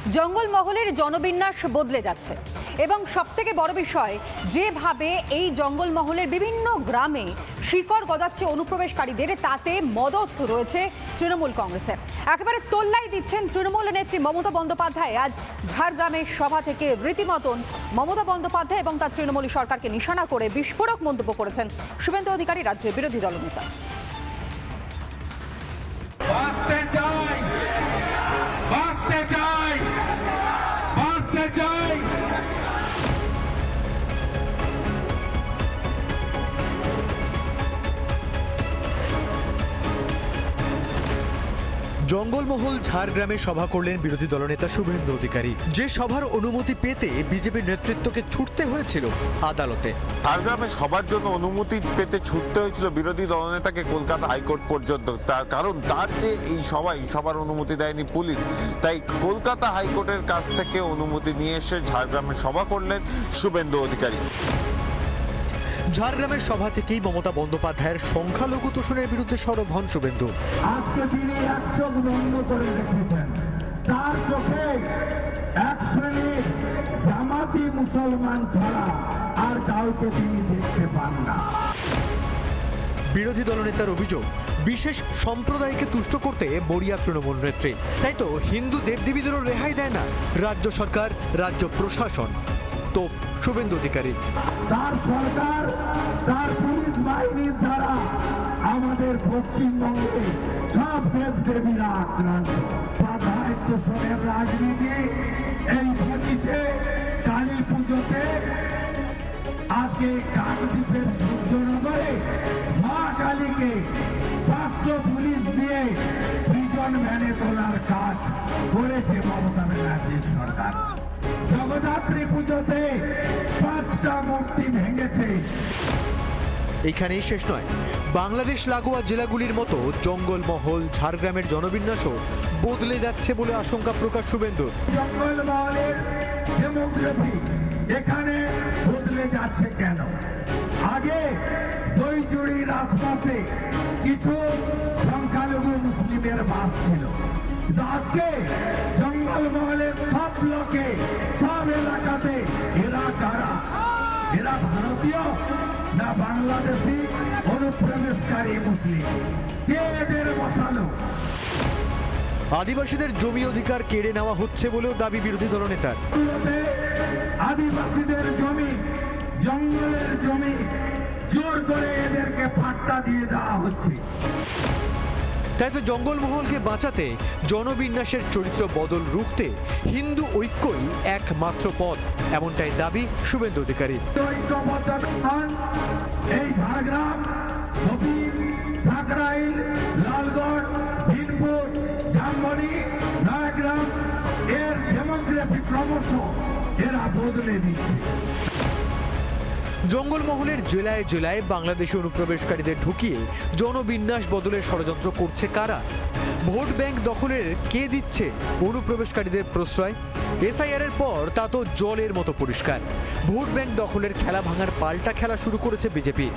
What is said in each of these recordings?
জঙ্গলমহলের জনবিন্যাস বদলে যাচ্ছে এবং সবথেকে বড় বিষয় যেভাবে এই জঙ্গলমহলের বিভিন্ন গ্রামে শিকড় গজাচ্ছে অনুপ্রবেশকারীদের, তাতে মদত রয়েছে তৃণমূল কংগ্রেসের। একেবারে তোল্লাই দিচ্ছেন তৃণমূল নেত্রী মমতা বন্দ্যোপাধ্যায়। আজ ঝাড়গ্রামের সভা থেকে রীতিমতন মমতা বন্দ্যোপাধ্যায় এবং তার তৃণমূল সরকারকে নিশানা করে বিস্ফোরক মন্তব্য করেছেন শুভেন্দু অধিকারী, রাজ্যের বিরোধী দলনেতা। জঙ্গলমহল ঝাড়গ্রামে সভা করলেন বিরোধী দলনেতা শুভেন্দু অধিকারী। যে সভার অনুমতি পেতে বিজেপির নেতৃত্বকে ছুটতে হয়েছিল আদালতে। ঝাড়গ্রামে সবার জন্য অনুমতি পেতে ছুটতে হয়েছিল বিরোধী দলনেতাকে কলকাতা হাইকোর্ট পর্যন্ত, তার কারণ তার যে এই সবার অনুমতি দেয়নি পুলিশ, তাই কলকাতা হাইকোর্টের কাছ থেকে অনুমতি নিয়ে এসে ঝাড়গ্রামে সভা করলেন শুভেন্দু অধিকারী। ঝাড়গ্রামের সভা থেকেই মমতা বন্দ্যোপাধ্যায়ের সংখ্যালঘু তোষণের বিরুদ্ধে সরব হন শুভেন্দু। আজকে তিনি এক চোখ বন্ধ করে রেখেছেন, তার চোখে এক শ্রেণীর জামাতি মুসলমান ছাড়া আর কাউকে তিনি দেখতে পান না। বিরোধী দলনেতার অভিযোগ, বিশেষ সম্প্রদায়কে তুষ্ট করতে বড়িয়া তৃণমূল নেত্রী, তাই তো হিন্দু দেবদেবীদেরও রেহাই দেয় না রাজ্য সরকার, রাজ্য প্রশাসন। তো শুভেন্দু অধিকারী, তার সরকার, তার পুলিশ বাহিনীর দ্বারা আমাদের পশ্চিমবঙ্গে সব দেবদেবীরা আক্রান্ত। দায়িত্বশীলের রাজনীতি এই 25-এ কালী পুজোতে আজকে কাকদ্বীপের সূর্যনগরে মা কালীকে 500 পুলিশ দিয়ে প্রিজন ভ্যানে তোলার কাজ করেছে মমতা ব্যানার্জির সরকার। জগদ্ধাত্রী পুজোতে 5টা মূর্তি ভেঙেছে। এখানেই শেষ নয়, বাংলাদেশ লাগোয়া জেলাগুলির মতো জঙ্গলমহল ঝাড়গ্রামের জনবিন্যাসও বদলে যাচ্ছে বলে আশঙ্কা প্রকাশ শুভেন্দুর। জঙ্গলমহলের ডেমোগ্রাফি এখানে বদলে যাচ্ছে কেন? আগে দইজুড়ির আশপাশে কিছু সংখ্যালঘু মুসলিমের বাস ছিল, কিন্তু আজকে জঙ্গলমহলের সব ব্লকে, সব এলাকাতে এরা কারা? এরা ভারতীয় না বাংলাদেশি অনুপ্রবেশকারী মুসলিম? কে এদের বসালো? আদিবাসীদের জমি অধিকার কেড়ে নেওয়া হচ্ছে বলেও দাবি বিরোধী দলনেতার। আদিবাসীদের জমি, জঙ্গলের জমি জোর করে এদেরকে পাট্টা দিয়ে দেওয়া হচ্ছে। তাই তো জঙ্গলমহলকে বাঁচাতে, জনবিন্যাসের চরিত্র বদল রুখতে হিন্দু ঐক্যই একমাত্র পথ, এমনটাই দাবি শুভেন্দু অধিকারী। এই ঝাড়গ্রাম, ঝাকরাইল, লালগড়, ভিনপুর, জামবনি, নয়াগ্রাম এর ডেমোগ্রাফি ক্রমশ এরা বদলে দিচ্ছে। জঙ্গলমহলের জেলায় জেলায় বাংলাদেশি অনুপ্রবেশকারীদের ঢুকিয়ে জনবিন্যাস বদলের ষড়যন্ত্র করছে কারা? ভোট ব্যাংক দখলের কে দিচ্ছে অনুপ্রবেশকারীদের প্রশ্রয়? এসআইআর এর পর তা তো জলের মতো পরিষ্কার। ভোট ব্যাংক দখলের খেলা ভাঙার পাল্টা খেলা শুরু করেছে বিজেপি।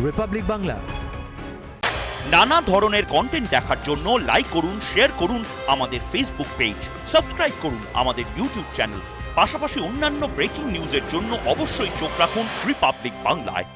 রিপাবলিক বাংলা। নানা ধরনের কন্টেন্ট দেখার জন্য লাইক করুন, শেয়ার করুন আমাদের ফেসবুক পেজ, সাবস্ক্রাইব করুন আমাদের ইউটিউব চ্যানেল। পাশাপাশি অন্যান্য ব্রেকিং নিউজের জন্য অবশ্যই চোখ রাখুন রিপাবলিক বাংলায়।